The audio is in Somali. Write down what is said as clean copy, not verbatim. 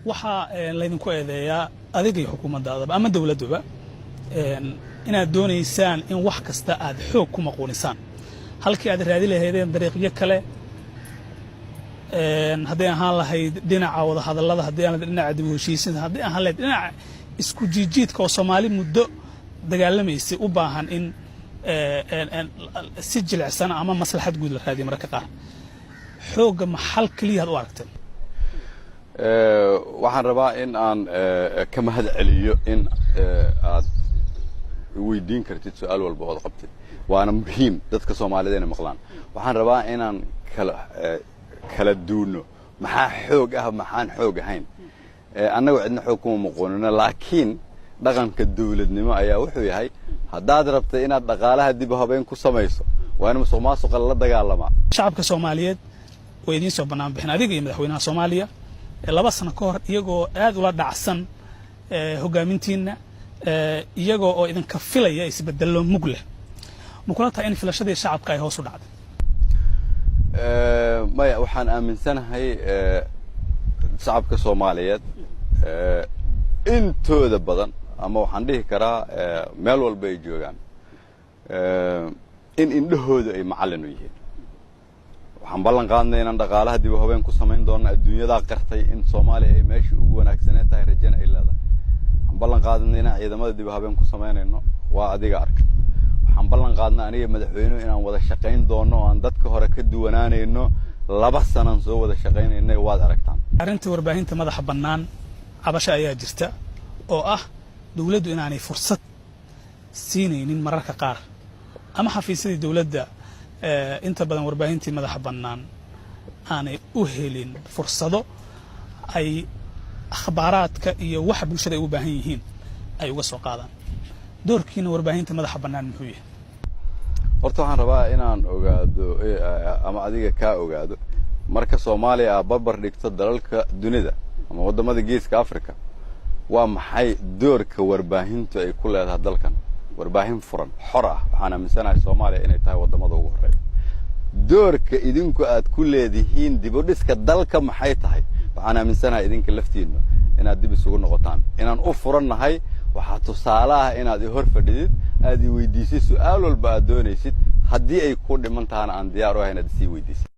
waxa laydinku eedeeyaa adiga iyo xukuumaddaadaba ama dawladduba inaad doonaysaan in wax kasta aad xoog ku maquunisaan halkii aad raadi lahaydeen dariiqyo kale haddii ahaan lahayd dhinaca wada hadallada haddii aan lahayd dhinaca dib u heshiisinta haddii ahaan lahayd dhinaca isku jiijiidka oo Soomaali muddo dagaalamaysay u baahan in si jilicsan ama maslaxad guud la raadiyo marka qaar xooga maxal kaliya aad u aragteen waxaan rabaa in aan ka mahad celiyo in aad weydiin kartid su'aal walba oo qabtid waana muhiim dadka Soomaaliyeed inay maqlaan waxaan rabaa inaan kala duuno maxaa xoog ah maxaan xoog ahayn annagu cidna xoog kuma maqoonina laakiin dhaqanka dawladnimo ayaa wuxuu yahay haddaad rabtay inaad dhaqaalaha dib u habeyn ku samayso waa in musuqmaasuqa la dagaalamaa shacabka Soomaaliyeed way idin soo banaan bixin adiga iyo madaxweynaha Soomaaliya 2 sano ka hor iyagoo aad ula dhacsan hogaamintiina iyagoo oo idin ka filaya isbedelo mug leh mukula taa in filashadii shacabka ay hoos u dhacday maya waxaan aaminsanahay shacabka Soomaaliyeed intooda badan ama waxaan dhihi karaa meel walba ay joogaan in indhahooda ay macallin u yihiin waxaan ballan qaadnay inaan dhaqaalaha dib u habeyn ku samayn doono adduunyada qartay in Soomaaliya ay meeshii ugu wanaagsaneed tahay rajana ay leedahay waxaan ballan qaadnay inaan ciidamada dib u habeyn ku samaynayno waa adiga arka waxaan ballan qaadnay aniga madaxweynuhu inaan wada shaqayn doono oo aan dadka hore ka duwanaanayno 2 sano soo wada shaqaynaynay waad aragtaan arinta warbaahinta madaxa bannaan cabasho ayaa jirta oo ah dawladdu inaanay fursad siinaynin mararka qaar ama xafiisyada dawladda inta badan warbaahintii madaxa bannaan aanay u helin fursado ay akhbaaraadka iyo wax bulshada ay u baahan yihiin ay uga soo qaadaan doorkiina warbaahinta madaxa bannaan muxuu yahay horta waxaan rabaa inaan ogaado ama adiga ka ogaado marka Soomaaliya barbar dhigto dalalka dunida ama wadamada geeska Afrika waa maxay doorka warbaahintu ay ku leedahay dalkan warbaahin furan xor ah waxaan aaminsanahay Soomaaliya inay tahay wadamada ugu horeeya doorka idinku aad ku leedihiin dib u dhiska dalka maxay tahay waxaan aaminsanahay idinka laftiina inaad dib isugu noqotaan inaan u furannahay waxa tusaale ah inaad hor fadhidid aad weydiisid su'aal walba aad doonaysid haddii ay ku dhiman tahay aan diyaar u ahay inaad sii weydiisid